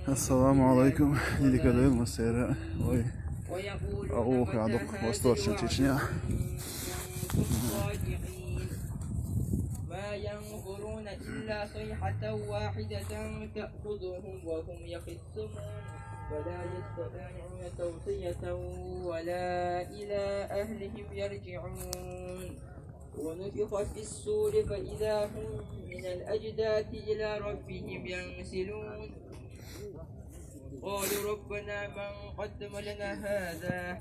Assalamu alaikum, великодел Масера. Ой, Аухадок, Восточная Чечня. ما ينظرون إلا صيحة واحدة تأخذهم وهم يخصمون ولا يستطيعون توصية ولا إلى أهلهم يرجعون ونفخ في الصور فإذا هم من الأجداث إلى ربهم ينسلون قالوا ربنا من قدم لنا هذا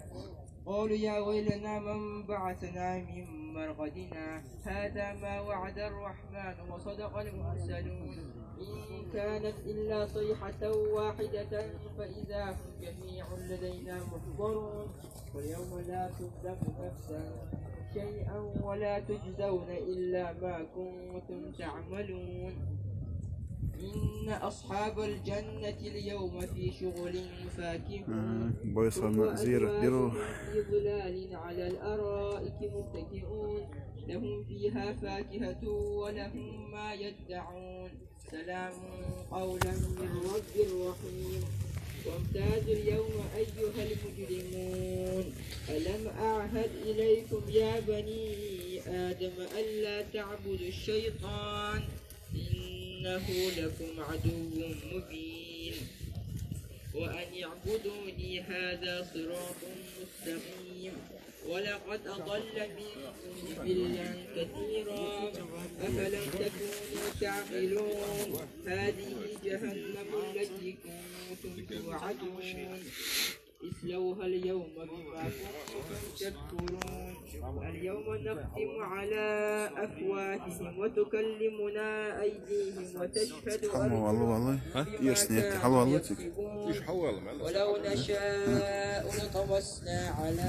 قالوا يا ويلنا من بعثنا من مرقدنا هذا ما وعد الرحمن وصدق المرسلون إن كانت إلا صيحة واحدة فإذا هم جميع لدينا محضرون واليوم لا تظلم نفسا شيئا ولا تجزون إلا ما كنتم تعملون إن أصحاب الجنة اليوم في شغل فاكهون في ظلال على الأرائك متكئون لهم فيها فاكهة ولهم ما يدعون سلام قولا من رب رحيم وامتازوا اليوم أيها المجرمون ألم أعهد إليكم يا بني آدم ألا تعبدوا الشيطان إنه لكم عدو مبين وأن يعبدوني هذا صراط مستقيم ولقد أضل منكم جبلا كثيرا أفلم تكونوا تعقلون هذه جهنم التي كنتم توعدون اصلوها اليوم بما كنتم تكفرون اليوم نختم على أفواههم وتكلمنا أيديهم وتشهد أرجلهم بما كانوا يكسبون ولو نشاء لطمسنا على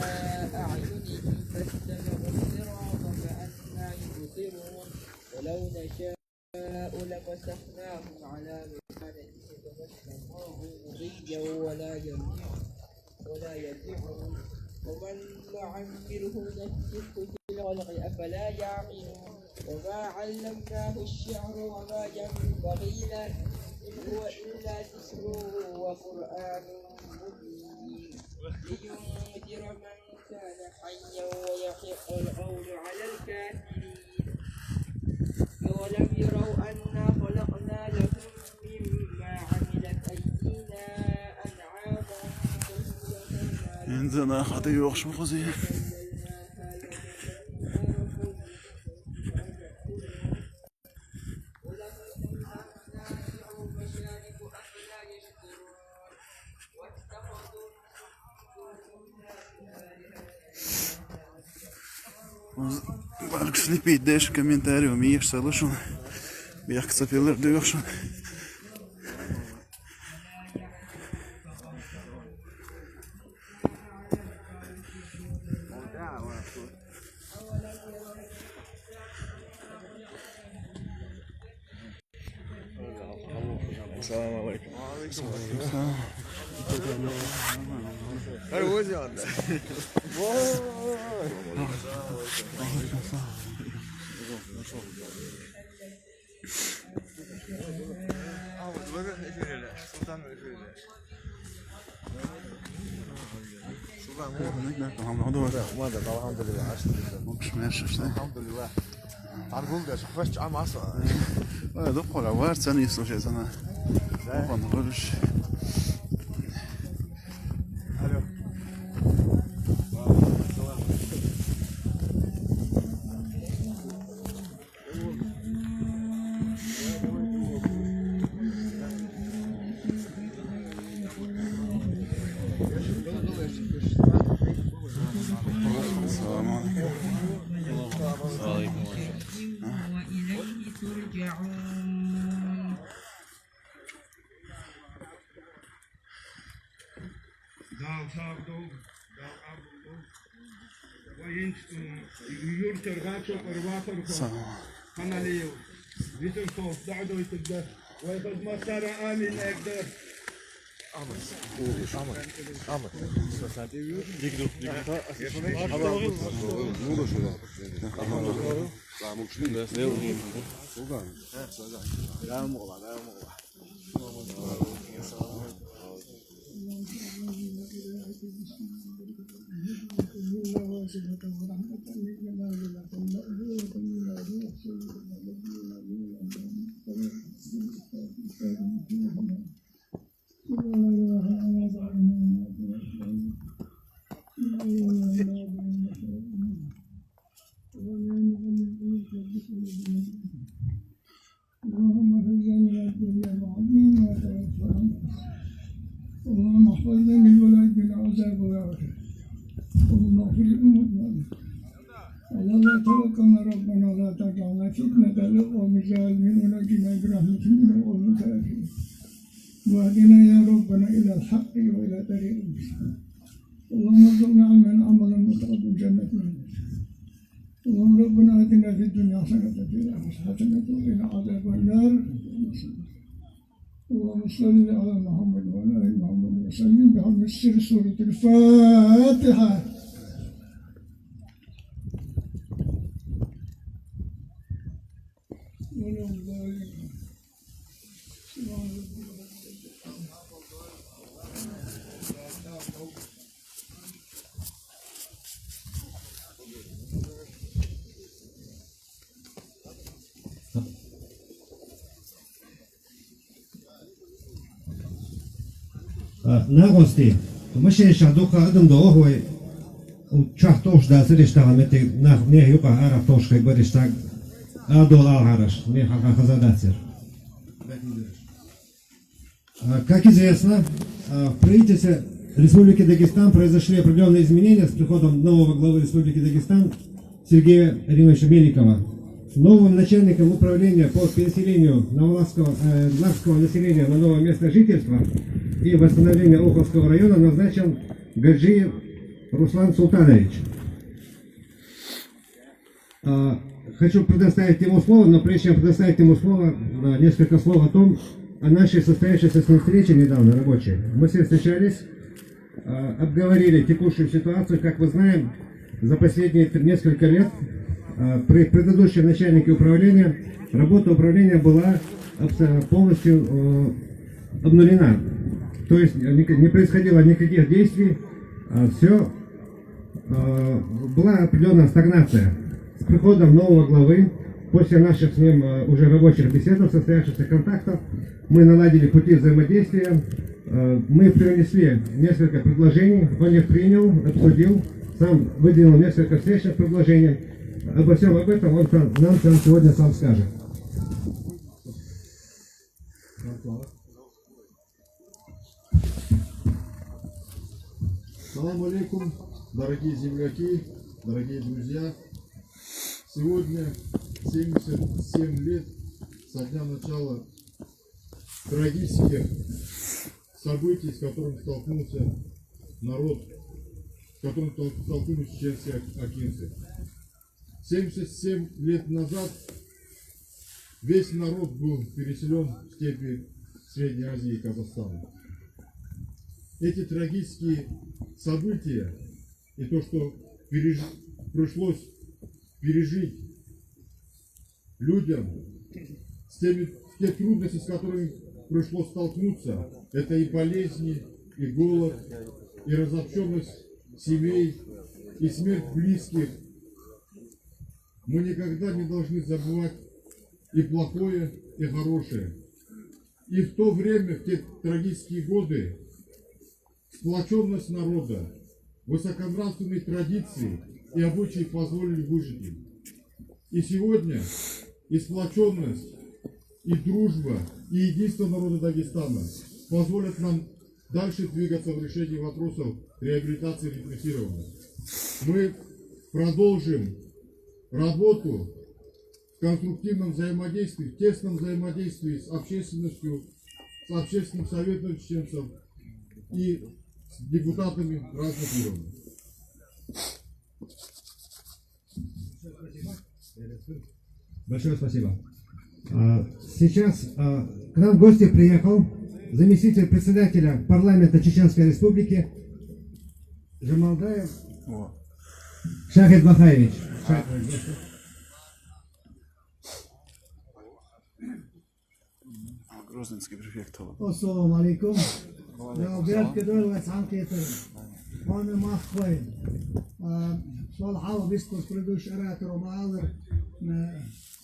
أعينهم فاتبعوا الصراط فأنى يبصرون ولو نشاء لمسخناهم على مكانتهم فما استطاعوا مضيا ولا يرجعون ومن نعمره نكسه في الخلق أفلا يعقلون وما علمناه الشعر وما ينبغي له إن هو إلا ذكر وقرآن مبين لينذر من كان حيا ويحق القول على الكافرين أولم يروا أنا خلقنا لهم مما عملت أيدينا أنعاما عندنا خطيب وخش مخزي Varg slipīt dešu komentāri un mīšu salušanu. Bijak sapīli ar dīvšanu. Assalamu alaikum. Hadi o zaman. الحمد لله مش ماشي الحمد لله تعال ده شفت عام عصا دقوا العوار ثاني يصلوا شيء سنة ما نقولش وإليه ترجعون لا مغلى اللهم اجعلنا الدنيا العظيم وتوفنا اللهم احفظنا من الولد من العذاب والآخرة اللهم اغفر لأمتنا اللهم توكلنا ربنا لا تجعلنا فتنة للقوم الظالمين ونجنا برحمتك من القوم الكافرين واهدنا يا ربنا إلى الحق وإلى طريق المستقيم اللهم ارزقنا علما عملا متقبلا جنة اللهم ربنا آتنا في الدنيا حسنة وفي الآخرة حسنة وقنا عذاب النار اللهم صل على محمد وعلى آل محمد وسلم بحمد السر سورة الفاتحة. Nagosti, myślę, że ducha adam do ogółu uczach toż da zresztą mety nie juka arab toż jak będziesz tak adol алгараш не хазадацер. Как известно, в правительстве Республики Дагестан произошли определенные изменения с приходом нового главы Республики Дагестан Сергея Римовича Меликова. Новым начальником управления по переселению навласского населения на новое место жительства и восстановления Оховского района назначен Гаджиев Руслан Султанович. Хочу предоставить ему слово, но прежде чем предоставить ему слово, несколько слов о том, о нашей состоявшейся с ним встрече недавно рабочей. Мы все встречались, обговорили текущую ситуацию. Как вы знаем, за последние несколько лет при предыдущем начальнике управления работа управления была полностью обнулена. То есть не происходило никаких действий, все была определенная стагнация. С приходом нового главы, после наших с ним уже рабочих беседов, состоявшихся контактов, мы наладили пути взаимодействия, мы принесли несколько предложений, он их принял, обсудил, сам выдвинул несколько встречных предложений. Обо всем об этом он нам сегодня сам скажет. Салам алейкум, дорогие земляки, дорогие друзья. Сегодня 77 лет со дня начала трагических событий, с которыми столкнулся народ, с которым столкнулись чеченские акинцы. 77 лет назад весь народ был переселен в степи Средней Азии и Казахстана. Эти трагические события и то, что пришлось пережить людям, те трудности, с которыми пришлось столкнуться, это и болезни, и голод, и разобщенность семей, и смерть близких. Мы никогда не должны забывать и плохое, и хорошее. И в то время, в те трагические годы, сплоченность народа, высоконравственные традиции и обычаи позволили выжить им. И сегодня и сплоченность, и дружба, и единство народа Дагестана позволят нам дальше двигаться в решении вопросов реабилитации репрессированных. Мы продолжим работу в конструктивном взаимодействии, в тесном взаимодействии с общественностью, с общественным советом чеченцев и с депутатами разных уровней. Большое спасибо. Сейчас к нам в гости приехал заместитель председателя парламента Чеченской Республики Жамалдаев Шахид Бахаевич. Грозненский префект. Ассаламу алейкум. Я كده واسعان كده. أنا ما أخوين. صالحة بيسكوت كردوش أرات رومالر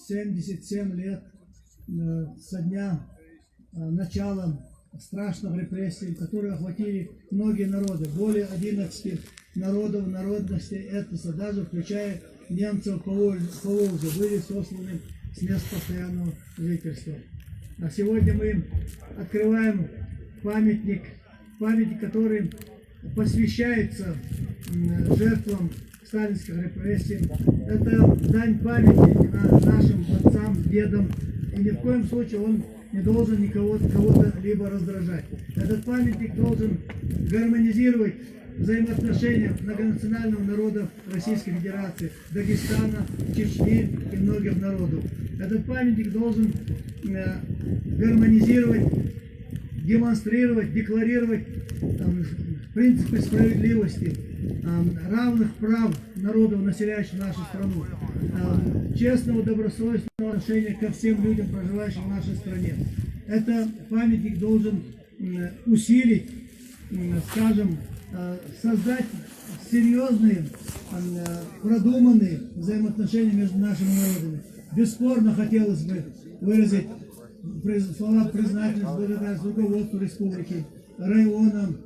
77 лет со дня началом страшных репрессий, которые охватили многие народы, более 11 народов, народностей, этносов, даже включая немцев по Волге, были сосланы с мест постоянного жительства. А сегодня мы открываем памятник, который посвящается жертвам сталинских репрессий. Это дань памяти нашим отцам, дедам, и ни в коем случае он не должен кого-то либо раздражать. Этот памятник должен гармонизировать взаимоотношения многонационального народа Российской Федерации, Дагестана, Чечни и многих народов. Этот памятник должен гармонизировать, демонстрировать, декларировать принципы справедливости, равных прав народов, населяющих нашу страну, честного, добросовестного отношения ко всем людям, проживающим в нашей стране. Это памятник должен усилить, скажем, создать серьезные, продуманные взаимоотношения между нашими народами. Бесспорно хотелось бы выразить слова признательности, благодарность руководству республики, районам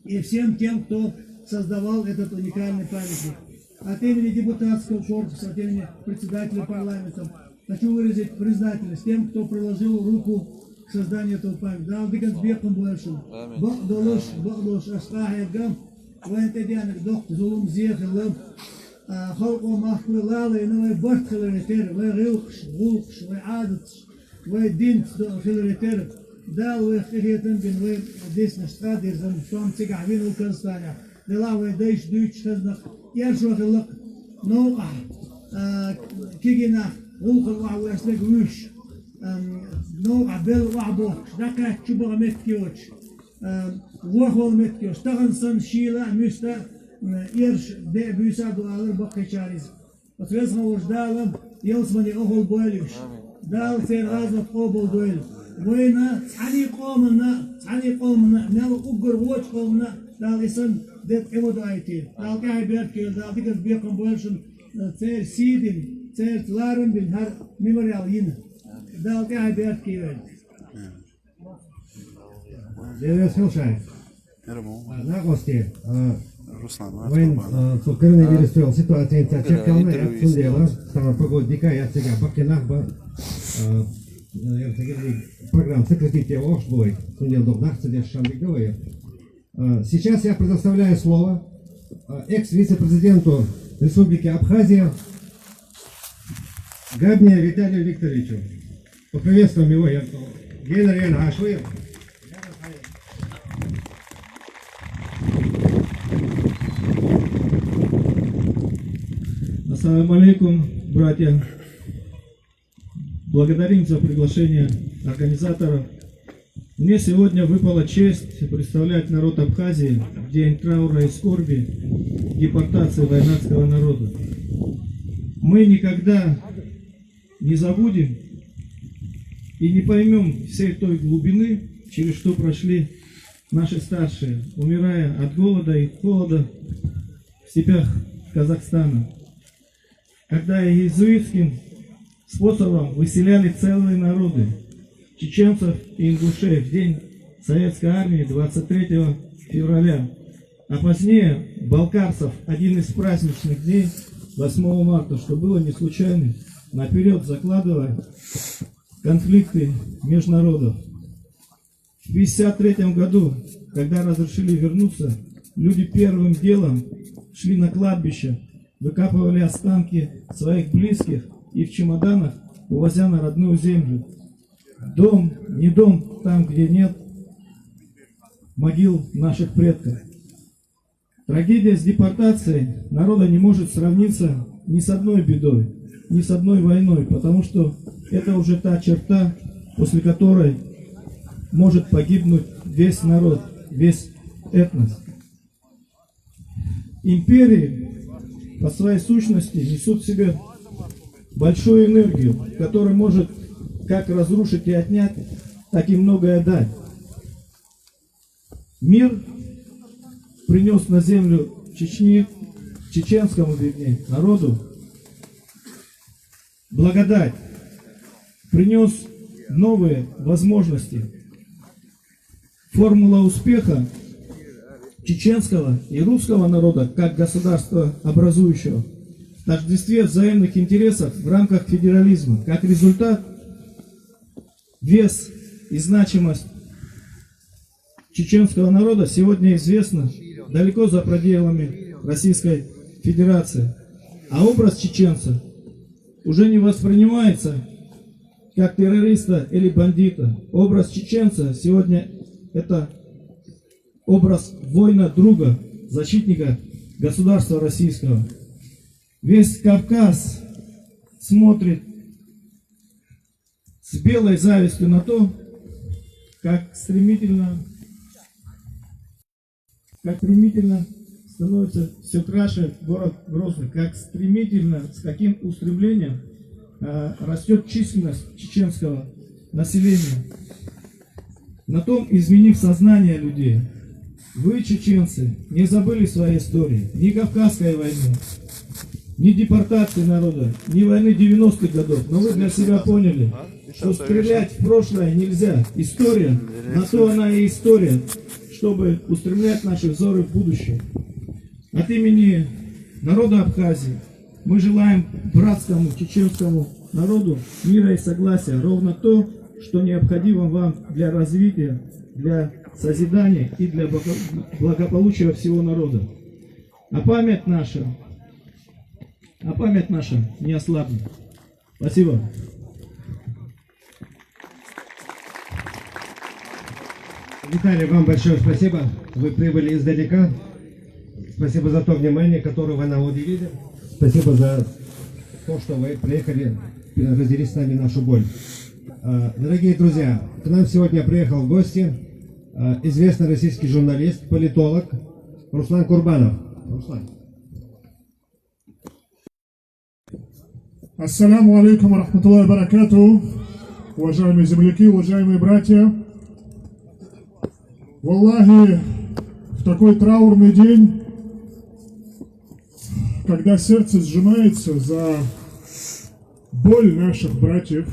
и всем тем, кто создавал этот уникальный памятник. От имени депутатского корпуса, от имени председателя парламента хочу выразить признательность тем, кто приложил руку к созданию этого памятника. Дал диканцбеком большим. Багдолош, Ашкахергам, Вентедянок, Дох, Зулум Зехелым, Холко Махквилала, и новый борт Хиларитер, Вегилкш, Вулкш, Веадатш, Вединт Хиларитер, Дал Вехихетен Бин, Ведиснаш Традирзам, Шам Цигавин Уканстаня. Делавы дейш дүйч хазнах яршохлык наука кигина улхал вашлек вуш наука бел вабо дака чубага меткиоч вахол меткиоч тагансан шила мюста ирш де бюсаду алыр бакчариз отвезга уждалам елсмани охол бойлюш дал сер разно обол дуэл война цани комна нал угр воч комна дал исан det emodaiti dal kai berkel dal dikas bekon bolsun ter sidin ter laren bin har memorial yin dal kai berkel Я слушаю. Ермо, На гости. Руслан, Войн сукрный перестроил ситуацию. Чекал на яцундела. Стало погодника я сега бакинах ба. Я сегодня программ сократить его ошбой. Сундел догнах цедеш шандиговые. Сейчас я предоставляю слово экс-вице-президенту Республики Абхазия Габне Виталию Викторовичу. Поприветствуем его. Генерал Ашуев. Ассаламу алейкум, братья. Благодарим за приглашение организаторов. Мне сегодня выпала честь представлять народ Абхазии в день траура и скорби, депортации войнацкого народа. Мы никогда не забудем и не поймем всей той глубины, через что прошли наши старшие, умирая от голода и холода в степях Казахстана, когда иезуитским способом выселяли целые народы, чеченцев и ингушей в день Советской армии 23 февраля, а позднее балкарцев один из праздничных дней 8 марта, что было не случайно, наперед закладывая конфликты между народов. В 1953 году, когда разрешили вернуться, люди первым делом шли на кладбище, выкапывали останки своих близких и в чемоданах увозя на родную землю. Дом, не дом, там, где нет могил наших предков. Трагедия с депортацией народа не может сравниться ни с одной бедой, ни с одной войной, потому что это уже та черта, после которой может погибнуть весь народ, весь этнос. Империи по своей сущности несут в себе большую энергию, которая может как разрушить и отнять, так и многое дать. Мир принес на землю Чечни, чеченскому народу благодать, принес новые возможности, формула успеха чеченского и русского народа как государства образующего в тождестве взаимных интересов в рамках федерализма. Как результат, вес и значимость чеченского народа сегодня известна далеко за пределами Российской Федерации. А образ чеченца уже не воспринимается как террориста или бандита. Образ чеченца сегодня это образ воина-друга, защитника государства российского. Весь Кавказ смотрит с белой завистью на то, как стремительно становится все краше город Грозный, как стремительно, с каким устремлением растет численность чеченского населения. На том изменив сознание людей. Вы, чеченцы, не забыли своей истории, ни Кавказской войны, ни депортации народа, ни войны 90-х годов, но вы для себя поняли, что стрелять в прошлое нельзя. История, на то она и история, чтобы устремлять наши взоры в будущее. От имени народа Абхазии мы желаем братскому чеченскому народу мира и согласия, ровно то, что необходимо вам для развития, для созидания и для благополучия всего народа. А память наша не ослабнет. Спасибо. Виталий, вам большое спасибо. Вы прибыли издалека. Спасибо за то внимание, которое вы нам уделили. Спасибо за то, что вы приехали разделить с нами нашу боль. Дорогие друзья, к нам сегодня приехал в гости известный российский журналист, политолог Руслан Курбанов. Руслан. Ассаляму алейкум рахматуллахи баракату. Уважаемые земляки, уважаемые братья. Валлахи, в такой траурный день, когда сердце сжимается за боль наших братьев,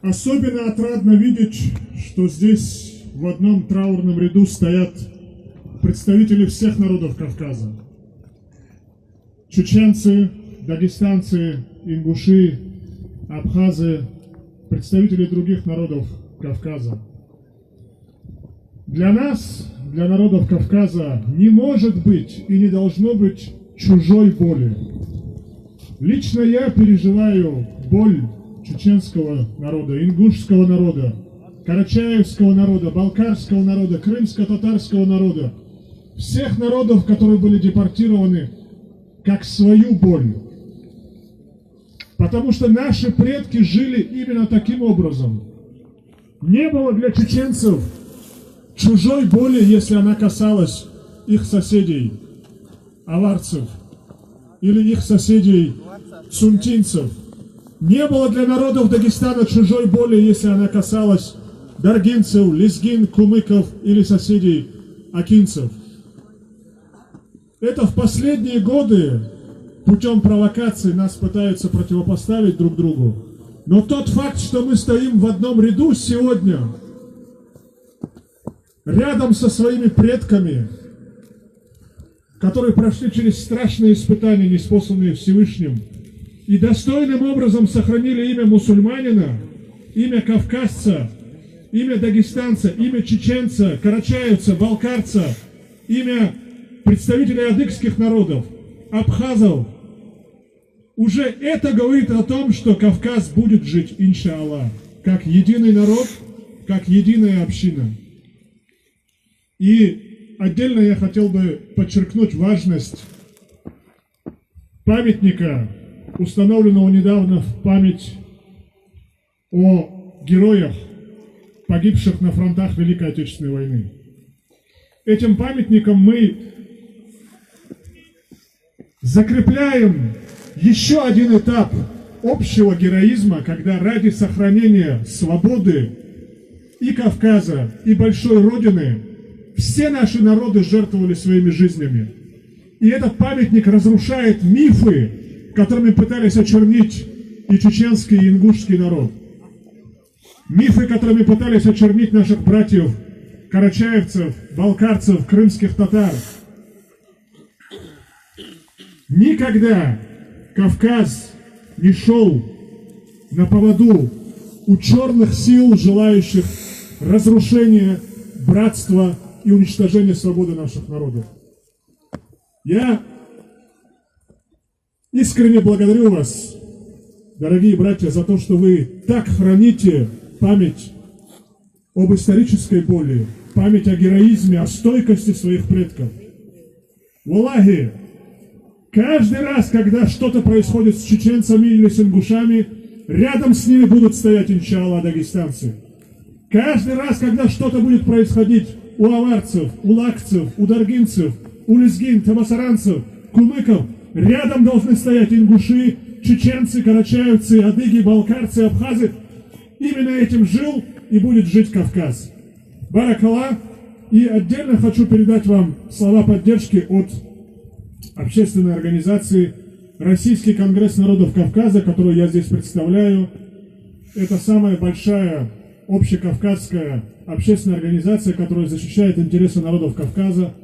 особенно отрадно видеть, что здесь в одном траурном ряду стоят представители всех народов Кавказа. Чеченцы, дагестанцы, ингуши, абхазы, представители других народов Кавказа. Для нас, для народов Кавказа, не может быть и не должно быть чужой боли. Лично я переживаю боль чеченского народа, ингушского народа, карачаевского народа, балкарского народа, крымско-татарского народа, всех народов, которые были депортированы, как свою боль. Потому что наши предки жили именно таким образом. Не было для чеченцев чужой боли, если она касалась их соседей, аварцев, или их соседей, цунтинцев. Не было для народов Дагестана чужой боли, если она касалась даргинцев, лезгин, кумыков или соседей акинцев. Это в последние годы путем провокаций нас пытаются противопоставить друг другу. Но тот факт, что мы стоим в одном ряду сегодня, рядом со своими предками, которые прошли через страшные испытания, неспосланные Всевышним, и достойным образом сохранили имя мусульманина, имя кавказца, имя дагестанца, имя чеченца, карачаевца, балкарца, имя представителей адыгских народов, абхазов. Уже это говорит о том, что Кавказ будет жить, иншаллах, как единый народ, как единая община. И отдельно я хотел бы подчеркнуть важность памятника, установленного недавно в память о героях, погибших на фронтах Великой Отечественной войны. Этим памятником мы закрепляем еще один этап общего героизма, когда ради сохранения свободы и Кавказа, и Большой Родины все наши народы жертвовали своими жизнями. И этот памятник разрушает мифы, которыми пытались очернить и чеченский, и ингушский народ. Мифы, которыми пытались очернить наших братьев карачаевцев, балкарцев, крымских татар. Никогда Кавказ не шел на поводу у черных сил, желающих разрушения, братства и уничтожения свободы наших народов. Я искренне благодарю вас, дорогие братья, за то, что вы так храните память об исторической боли, память о героизме, о стойкости своих предков. Валлахи, каждый раз, когда что-то происходит с чеченцами или с ингушами, рядом с ними будут стоять, иншаллах, дагестанцы. Каждый раз, когда что-то будет происходить у аварцев, у лакцев, у даргинцев, у лезгин, табасаранцев, кумыков, рядом должны стоять ингуши, чеченцы, карачаевцы, адыги, балкарцы, абхазы. Именно этим жил и будет жить Кавказ. Баракаллах. И отдельно хочу передать вам слова поддержки от общественной организации Российский конгресс народов Кавказа, которую я здесь представляю. Это самая большая общекавказская общественная организация, которая защищает интересы народов Кавказа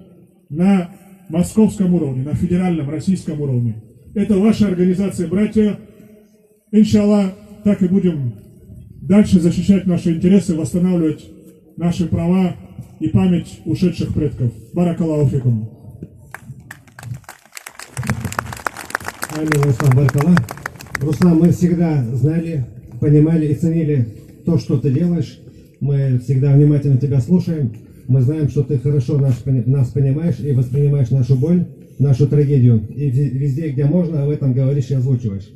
на московском уровне, на федеральном российском уровне. Это ваша организация, братья. Иншаллах, так и будем дальше защищать наши интересы, восстанавливать наши права и память ушедших предков. Баракаллаху фикум. Амин, Руслан, баракаллах. Руслан, мы всегда знали, понимали и ценили то, что ты делаешь. Мы всегда внимательно тебя слушаем. Мы знаем, что ты хорошо нас понимаешь и воспринимаешь нашу боль, нашу трагедию. И везде, где можно, об этом говоришь и озвучиваешь.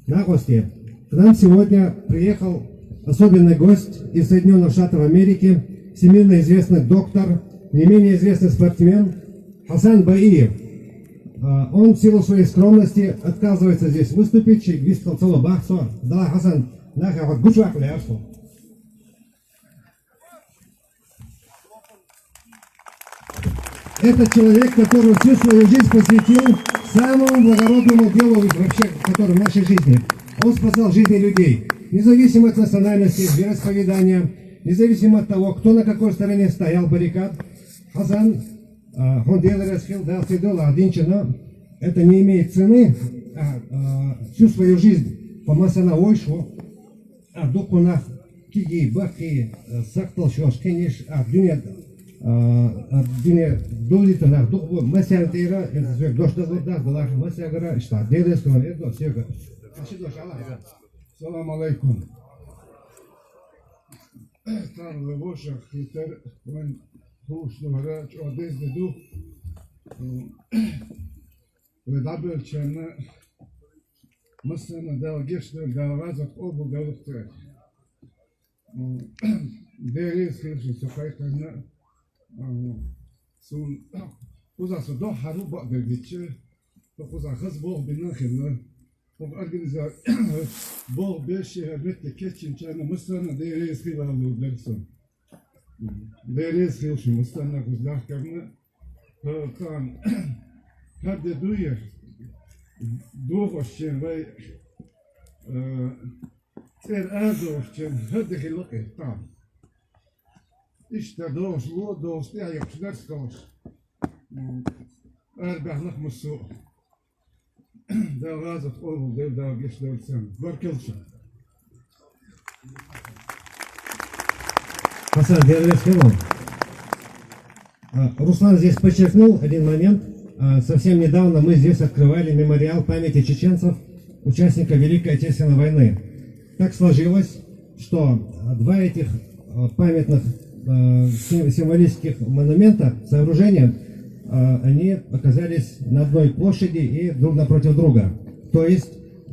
На гости. К нам сегодня приехал особенный гость из Соединенных Штатов Америки, всемирно известный доктор, не менее известный спортсмен Хасан Баиев. Он в силу своей скромности отказывается здесь выступить. Да, Хасан, это человек, который всю свою жизнь посвятил самому благородному делу вообще, который в нашей жизни. Он спасал жизни людей, независимо от национальности, вероисповедания, независимо от того, кто на какой стороне стоял баррикад. Хасан, он делает это не имеет цены, всю свою жизнь по масана ойшу, духуна киги баки сактал шошкениш, dünya dolitana duhu meseltera doştazlar bular mesela işte deriz konu dosyega. Салам алейкум. Там левоша хитер when хушнура чодез деду. Ведабел чена масана далгешнер далазат обу далухтер. Дерис хирши сухайтана сон кузаса до хару бадердиче то куза хаз бог бинахина Of organizatie, bol beşe met de keçin çana mısırna deriz hilalu dersin. Deriz hilşi mısırna kuzlar karnı kan hadi duyer doğuşçen ve ser adoşçen hadi hilokı tam. İşte doğuşlu doğuşlu ayakçılar skoş. Erbahlık musu. Да разов овул да гешлерсен варкелшен. Хасан, Руслан здесь подчеркнул один момент. Совсем недавно мы здесь открывали мемориал памяти чеченцев, участников Великой Отечественной войны. Так сложилось, что два этих памятных символических монумента, сооружения, они оказались на одной площади и друг напротив друга. То есть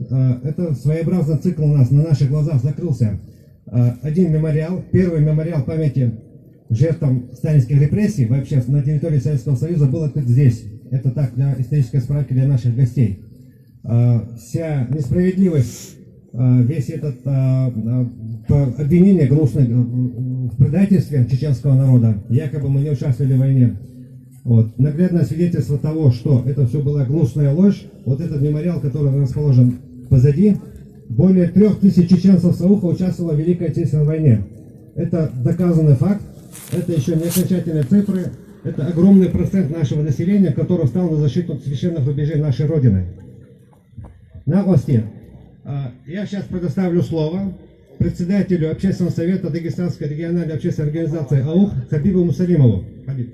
это своеобразный цикл у нас на наших глазах закрылся. Один мемориал, первый мемориал памяти жертвам сталинских репрессий вообще на территории Советского Союза был открыт здесь. Это так, для исторической справки для наших гостей. Вся несправедливость, весь этот обвинение гнусное в предательстве чеченского народа, якобы мы не участвовали в войне. Вот. Наглядное свидетельство того, что это все была гнусная ложь, вот этот мемориал, который расположен позади, более 3000 чеченцев Сауха участвовало в Великой Отечественной войне. Это доказанный факт. Это еще не окончательные цифры. Это огромный процент нашего населения, который встал на защиту священных рубежей нашей Родины. На власти. Я сейчас предоставлю слово председателю Общественного совета Дагестанской региональной общественной организации АУХ Хабибу Мусалимову. Хабиб.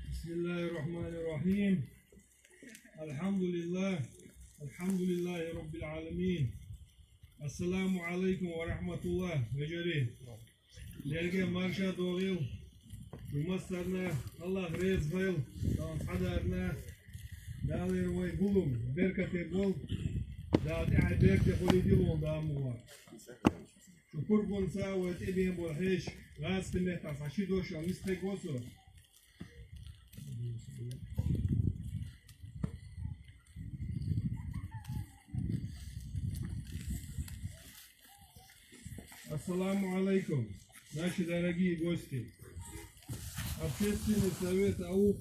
Бисмиллахир-рахманир-рахим. Алхамдулиллах Раббил Аламин. Ассаламу алейкум ва рахматуллах вежари. Лерге марша доғил. Умастарна Аллах рез ғил. Хадарна далер вай булум. Беркате бол. Даати беркте холидил он дамуа. Шукур гонса ва тебен бол хеш. Газ темехта сашидош амисте госо. Ассаламу алейкум, наши дорогие гости. Общественный совет АУХ,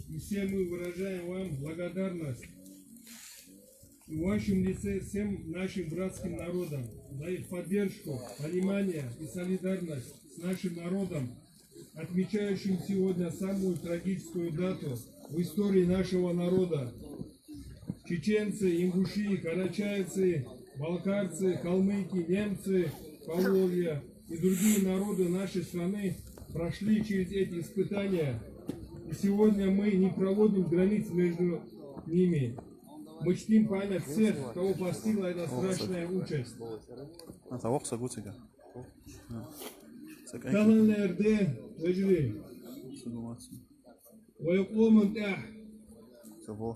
и все мы выражаем вам благодарность в вашем лице всем нашим братским народам за их поддержку, понимание и солидарность с нашим народом, отмечающим сегодня самую трагическую дату в истории нашего народа. Чеченцы, ингуши, карачайцы, балкарцы, калмыки, немцы, Поволжья и другие народы нашей страны прошли через эти испытания, и сегодня мы не проводим границ между ними. Мы чтим память всех, кого постигла эта страшная участь. Таланлерде вежли. Вайкоман тах. О,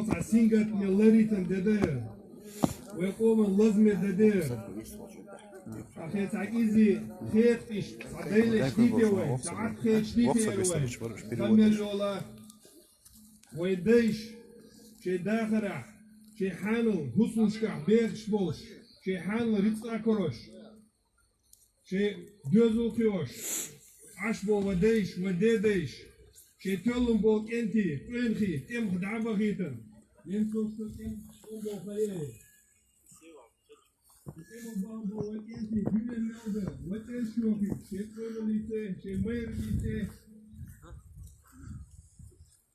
асингат меларитан деде. Вайкоман лазме деде. Ахет агизи хетиш адайлеш дипевой. Саат хетиш дипевой. Камелола. Вайдейш. Че дахара. Че ханл хусушка берш болш. Че ханл рицка корош. Че дözül киош. Аш бол вадейш, вадедейш. Че төлüm бол кенти, önki, tem hudaba giten. Yen sostu tem bol faye. Tem bol kenti, günen melder, vatel şoki, che kololite, che meyrite.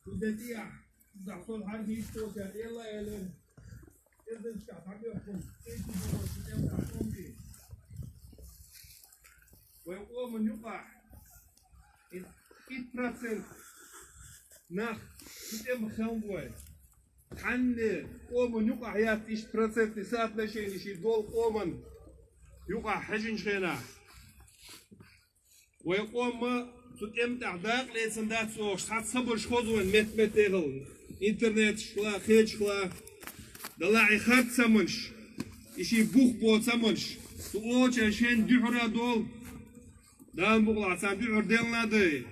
Kudetia, daqtol harbi istoka, ella elen. Ezen ska tabi okun, kenti bol tem takonti. Вайкоман юка. 1% nach dem Helmboy. Ханне оман юка хаят 1% соотношение ши дол оман юка хажин шена. Вайкома тутем тагдак лесендат со шат сабыр шхозуен метметегл интернет шла хечла дала ихат самонш иши бух бо самонш ту оча шен дюхра дол Dan buğla sen bir ördenladı.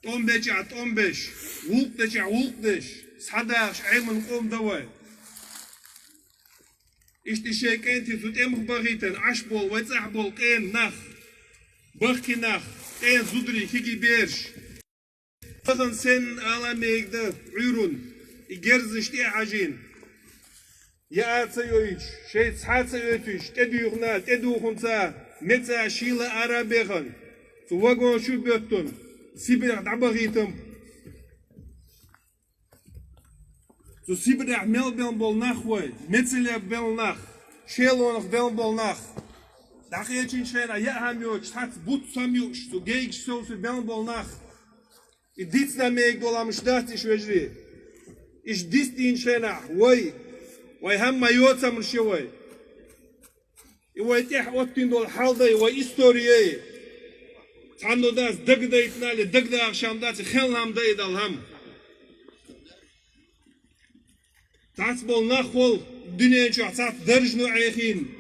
15 Vulk deçe vulk deş. Sadaş ayman kom davay. İşte şey kenti tut emh bagiten aşbol ve tsahbol ken nach. Bakki nach. En zudri higi berş. Bakın sen alamegde ürün. İgerzişti hacin. Ya atsayoyç. Şey tsatsayoyç. Teduyuğna teduğunsa. Metsa şila arabegan. Su vagon şu böttün. Sibirah dabagitim. Su sibirah melbel bol nachway. Metsile bel nach. Şelonach bel bol nach. Dakiyeçin şeyna ya ham yok. Tats but sam yok. Su geyik sosu bel bol nach. İditsna meeg dolamış dati şvejri. İş distin şeyna. Vay. Vay ham mayotsam şevay. Ивайтех оттин дол халдай ва историей. Тандодас дагда итнали дагда акшамдас хелнамда идалхам. Тац бол нахвол дünyen çu atsat darjnu ayxin.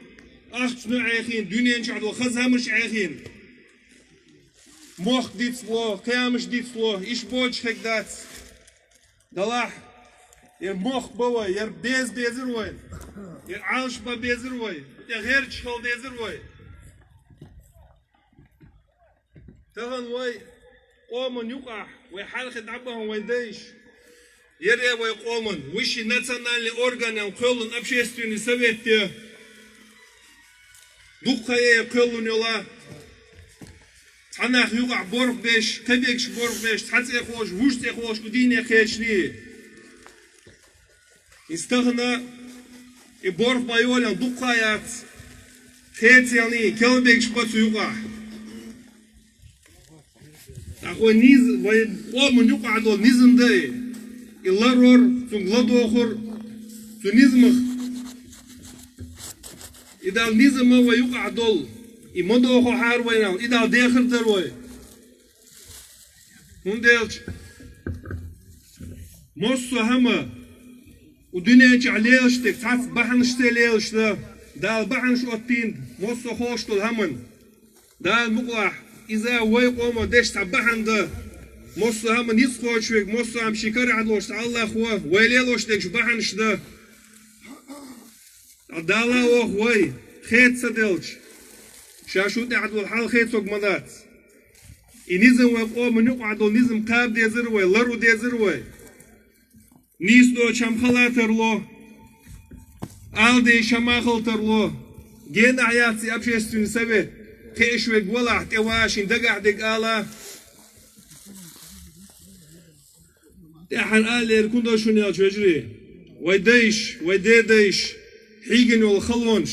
Axnu ayxin dünyen çu adol khazamış ayxin. Moh ditslo, qiyamish ditslo, ish boch hekdats. Dalah yer moh bova, yer bezir voy. Yer alsh ba bezir voy. Her çıkal dezir voy. Tağın voy. Oman yuqa. Voy halqi dabbahan voy deyş. Еревой Колман, высший национальный орган, Колун общественный совет, Духая Колунила, Танах Юга Борбеш, Кабекш Борбеш, Тацехош, Вуштехош, Кудине Хечни. Истахна и Борб Майолян, Духаят, Хетиани, Келбекш Пацуга. Такой низ, Колман Юга Адол, Низм Дэй. И ларор, цунгладохор, цунизмах. И дал низма юка адол. И модохо харвайнал. И дал дехр дарвай. Мунделч. Моссу хама. Удунянч алейлштек. Тац баханште лейлшта. Дал баханш оттин. Моссу хоштул хаман. Дал муклах. Иза вайкома деш табаханда. Моссу хама низ хочвек, моссу хам шикар адлош, Аллах ва, вайлелош дек жбаханш да. Адала ох вай, хетса делч. Шашут адлол хал хетсог мадат. И низм вак о манюк адлол низм каб дезер вай, лару дезер вай. Низ до чамхалатерло. Алде шамахалтерло. Ген аяци общественный совет. Хешвек валах тевашин дагадек Аллах. إحنا قال يركون شو نيا شجري ويديش ويديش حيجن والخلونش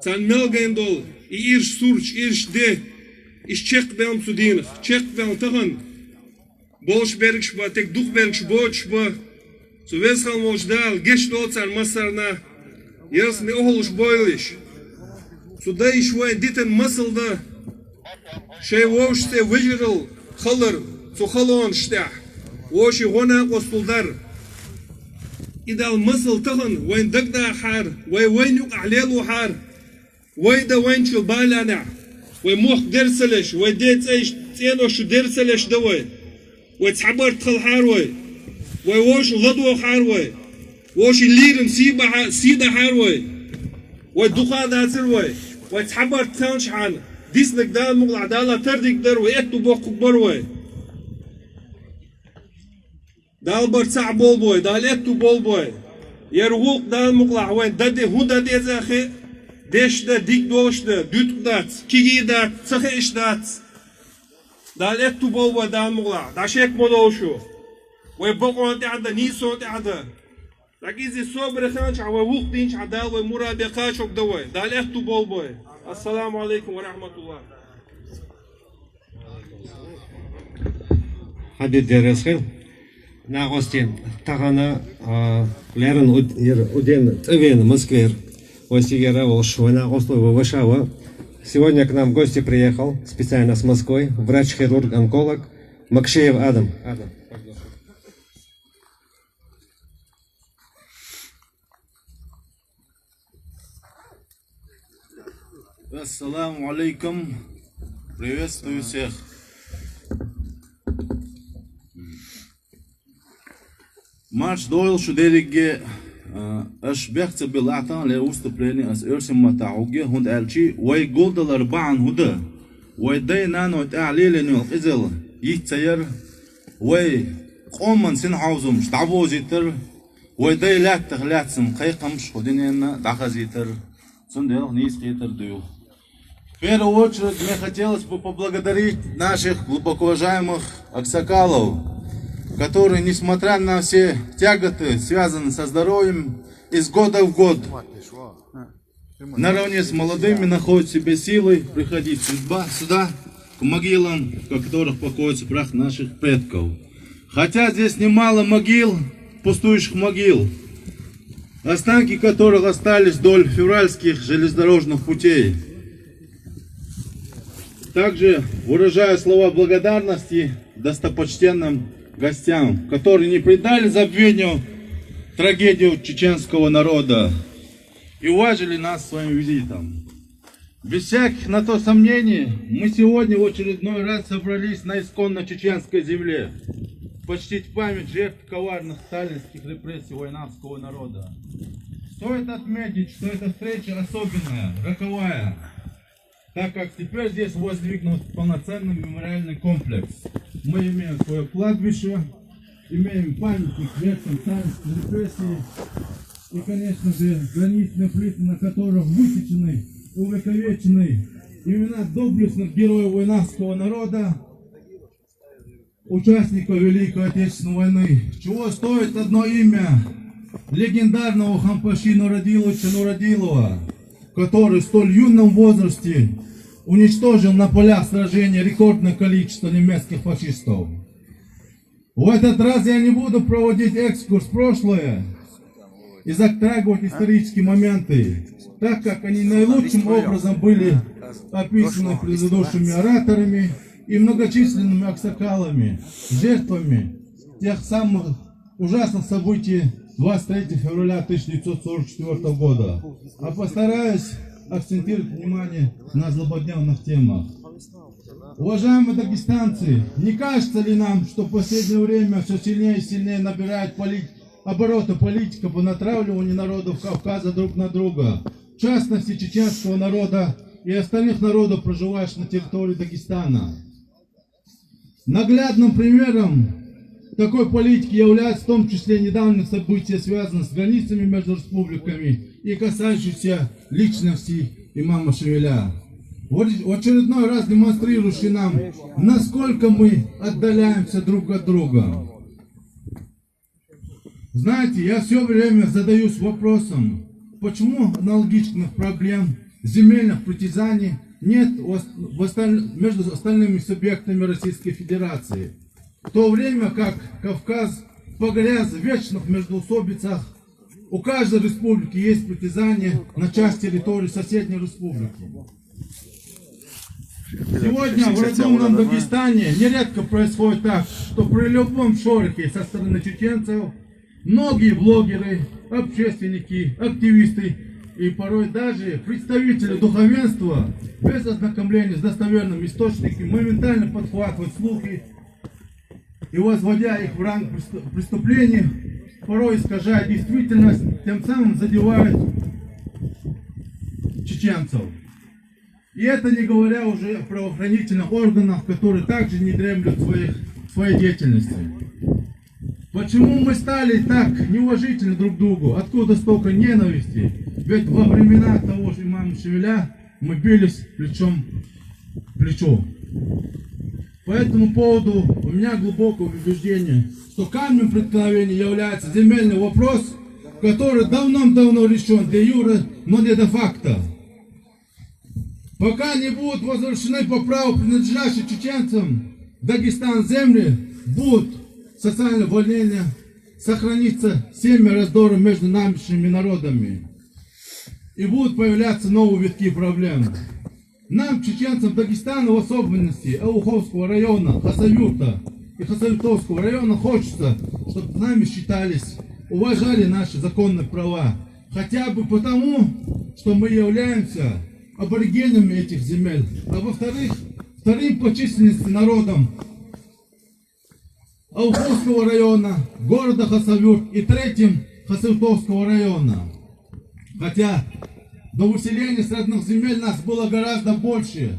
تان ملجن دول إيرش سورش إيرش ده إيش تشك بهم سودين تشك بهم تهن بولش بركش با تك دوخ بركش بوش با سويس خلموش دال جش دول تان مصرنا يرسني أهلش بويلش سودايش وين ديتن مصل ده شيء ووش تي وجرل خلر سو خلونش تاع وشي غنا وصلدر إذا المصل تهن وين دقدا حار وين يقع ليلو حار وين وين شو بالانا وين موخ درسلش وين ديت ايش تينو شو درسلش دوي وين تحبر تخل حار وين وش لدو حار وين وش ليرن سيدا حار وين دخا داتر وين تحبر تانش حان ديس نقدال مغلع دالا تردك در ويأتو بوخ كبر وين دال برتاع بول بوي دال اتو بول بوي يروق دال مقلع وين ددي هو ددي زاخي ديش دا ديك دوش دا دوت دات كيجي دات تخيش دات دال اتو بول بوي دال مقلع داشيك مدوشو ويبقوا انت عدا نيسو انت عدا لكيزي صبر خانش ووق دينش عدال ومرابقاش دوي دال اتو بول بوي السلام عليكم ورحمة الله حدد درس خير на гости тагана лерен уден цвен Москвер Осигера Волшва на госту Варшава. Сегодня к нам в гости приехал специально с Москвы врач-хирург-онколог Макшеев Адам. Ассаламу алейкум. Приветствую всех. Марш дойл шуделиге аш бехце белата ле выступление с эрсем матауге хунд элчи вай голдалар баан худа вай дай нано таалилену изел йцайер вай قومن سن عاوزم شتعبو زيتر وای دای لات تغلاتسم قیقمش ходинена дахазитер сундел низ хитер дю. В первую очередь мне хотелось бы поблагодарить наших глубоко уважаемых аксакалов, которые, несмотря на все тяготы, связанные со здоровьем, из года в год наравне с молодыми находят в себе силы приходить сюда, к могилам, в которых покоится прах наших предков. Хотя здесь немало могил, пустующих могил, останки которых остались вдоль февральских железнодорожных путей. Также выражаю слова благодарности достопочтенным гостям, которые не придали забвению трагедию чеченского народа и уважили нас своим визитом. Без всяких на то сомнений, мы сегодня в очередной раз собрались на исконно чеченской земле, почтить память жертв коварных сталинских репрессий войнавского народа. Стоит отметить, что эта встреча особенная, роковая, так как теперь здесь воздвигнут полноценный мемориальный комплекс. Мы имеем свое кладбище, имеем памятник жертвам царской репрессии и, конечно же, гранитные плиты, на которых высечены и увековечены имена доблестных героев войнавского народа, участников Великой Отечественной войны. Чего стоит одно имя легендарного Хампаши Нурадиловича Нурадилова, который в столь юном возрасте уничтожил на полях сражения рекордное количество немецких фашистов. В этот раз я не буду проводить экскурс в прошлое и затрагивать исторические моменты, так как они наилучшим образом были описаны предыдущими ораторами и многочисленными аксакалами, жертвами тех самых ужасных событий 23 февраля 1944 года. А постараюсь акцентировать внимание на злободневных темах. Уважаемые дагестанцы, не кажется ли нам, что в последнее время все сильнее и сильнее набирает обороты политика по натравливанию народов Кавказа друг на друга, в частности чеченского народа и остальных народов, проживающих на территории Дагестана? Наглядным примером такой политики являются в том числе недавние события, связанные с границами между республиками и касающиеся личности имама Шевеля, в очередной раз демонстрирующий нам, насколько мы отдаляемся друг от друга. Знаете, я все время задаюсь вопросом, почему аналогичных проблем земельных притязаний нет между остальными субъектами Российской Федерации, в то время как Кавказ погряз в вечных междоусобицах. У каждой республики есть притязание на часть территории соседней республики. Сегодня в родном нам Дагестане нередко происходит так, что при любом шорохе со стороны чеченцев многие блогеры, общественники, активисты и порой даже представители духовенства без ознакомления с достоверными источниками моментально подхватывают слухи и, возводя их в ранг преступлений, порой искажая действительность, тем самым задевают чеченцев. И это не говоря уже о правоохранительных органах, которые также не дремлют своей деятельности. Почему мы стали так неуважительны друг к другу? Откуда столько ненависти? Ведь во времена того же имама Шевеля мы бились плечом к плечу. По этому поводу у меня глубокое убеждение, что камнем преткновения является земельный вопрос, который давным-давно решен де юре, но не де факто. Пока не будут возвращены по праву принадлежащие чеченцам Дагестан земли, будут социальное волнение, сохранится семя раздора между нынешними народами. И будут появляться новые витки проблем. Нам, чеченцам Дагестана, в особенности Ауховского района, Хасавюрта и Хасавюртовского района, хочется, чтобы с нами считались, уважали наши законные права. Хотя бы потому, что мы являемся аборигенами этих земель. А во-вторых, вторым по численности народом Ауховского района, города Хасавюрт, и третьим Хасавюртовского района. Хотя до выселения с родных земель нас было гораздо больше.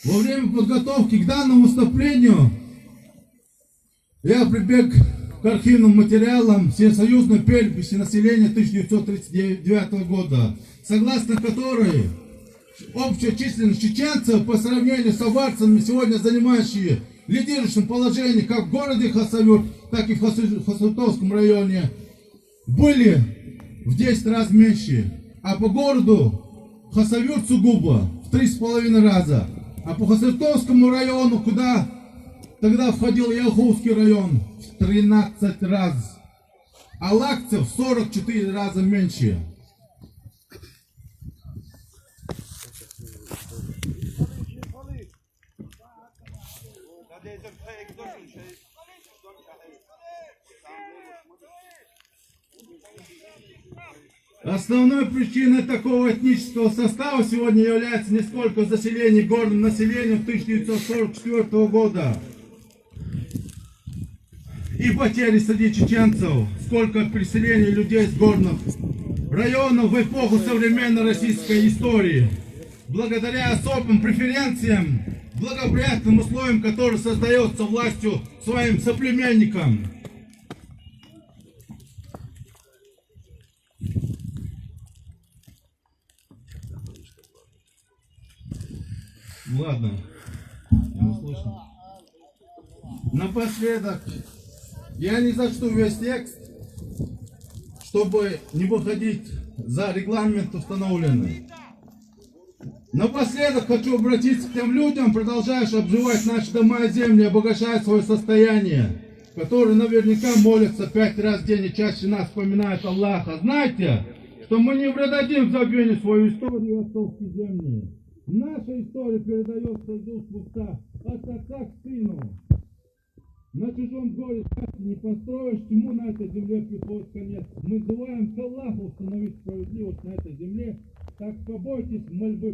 Во время подготовки к данному выступлению я прибег к архивным материалам всесоюзной переписи населения 1939 года, согласно которой общая численность чеченцев по сравнению с аварцами, сегодня занимающие лидирующим положение как в городе Хасавюрт, так и в Хасавюртовском районе, были в 10 раз меньше. А по городу Хасавюрт сугубо в 3,5 раза. А по Хасавюртовскому району, куда тогда входил Ялховский район, в 13 раз. А Лакцев в 44 раза меньше. Основной причиной такого этнического состава сегодня является не сколько заселение горным населением 1944 года и потери среди чеченцев, сколько переселения людей с горных районов в эпоху современной российской истории, благодаря особым преференциям, благоприятным условиям, которые создаются властью своим соплеменникам. Ладно, не слышно. Напоследок, я не зачту весь текст, чтобы не выходить за регламент установленный. Напоследок хочу обратиться к тем людям, продолжающим обживать наши дома и земли, обогащая свое состояние, которые наверняка молятся 5 раз в день и чаще нас вспоминают Аллаха. Знайте, что мы не предадим в забвение свою историю отцовской земли. Наша история передается из уст в уста, от отца к сыну. На чужом горе не построишь, чему на этой земле приходит конец. Мы желаем к Аллаху установить справедливость на этой земле, так побойтесь мольбы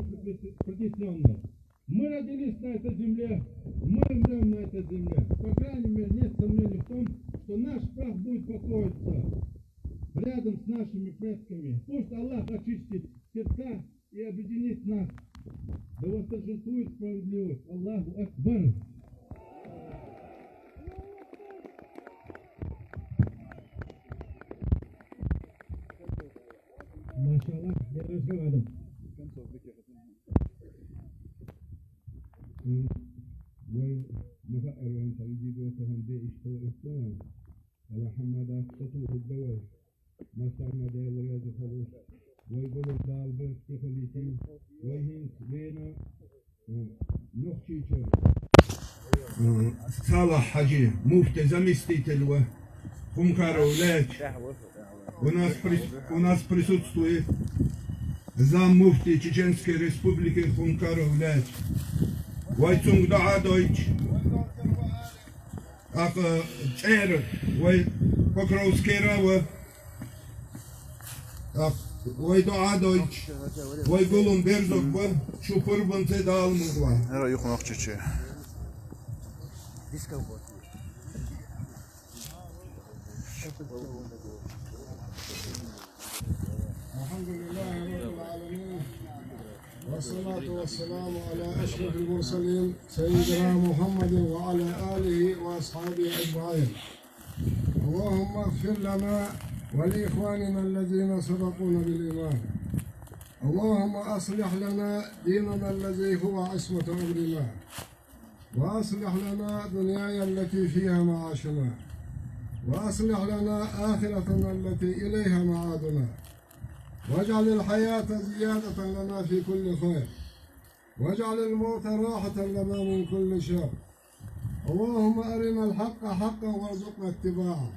притесненных. Мы родились на этой земле, мы умрем на этой земле. По крайней мере, нет сомнений в том, что наш прах будет покоиться рядом с нашими предками. Пусть Аллах очистит сердца и объединит нас. Да восторжествует справедливость. Аллаху Акбар. Машаллах, я разговариваю. ومفقر وتجديد وتهم دي اشتوى افتوان وحمد أفتوه الدواء ما سعنا دي الرياض خلوص ويقولوا دال بيت كفليتين ويهين لينا نخشي شر صالح حجي مفتي زمستي تلوه خمكار أولاد у нас присутствует зам муфти Чеченской Республики Хумкар Увляч. Вайцунг Даа Дойч, Чер, Вай Покровский Рава, Вай Даа Дойч, Вай Гулум Берзок, Шупур Банце Дал Мугла. Раюхнах Чече. الحمد لله رب العالمين والصلاة والسلام على أشرف المرسلين سيدنا محمد وعلى آله وأصحابه أجمعين. اللهم اغفر لنا ولإخواننا الذين سبقونا بالإيمان. اللهم أصلح لنا ديننا الذي هو عصمة أمرنا، وأصلح لنا دنيانا التي فيها معاشنا، وأصلح لنا آخرتنا التي إليها معادنا، واجعل الحياة زيادة لنا في كل خير، واجعل الموت راحة لنا من كل شر. اللهم أرنا الحق حقا وارزقنا اتباعه،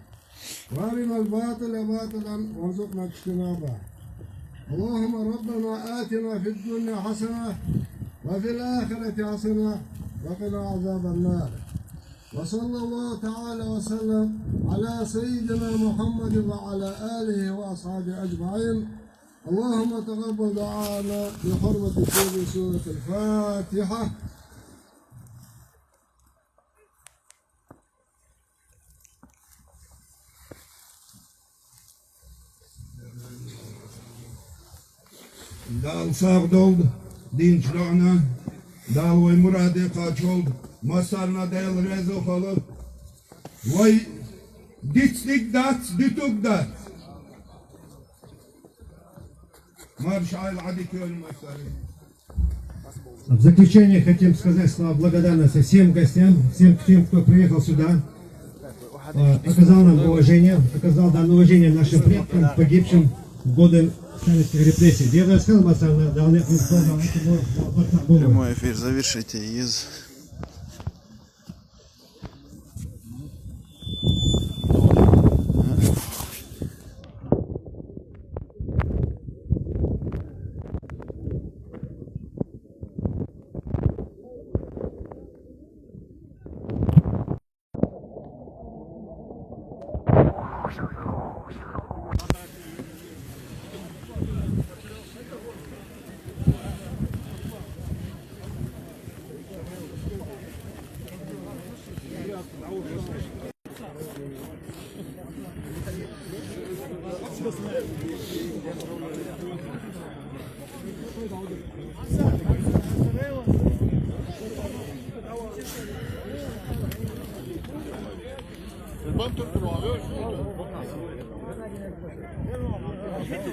وأرنا الباطل باطلا وارزقنا اجتنابه. اللهم ربنا آتنا في الدنيا حسنة وفي الآخرة حسنة وقنا عذاب النار. وصلى الله تعالى وسلم على سيدنا محمد وعلى آله وأصحابه أجمعين. اللهم تقبل دعانا بحرمة سورة الفاتحة. Dal sağ doldu, dinçliğine, dal ve muradı kaç oldu, masarına del rezo kalı, vay ditslik dats, dituk dats. Маршал Адикёль Масари. В заключение хотим сказать слова благодарности всем гостям, всем тем, кто приехал сюда, оказал нам уважение, оказал данное уважение нашим предкам, погибшим в годы советских репрессий. Я рассказал, Прямой эфир завершите из... Gracias.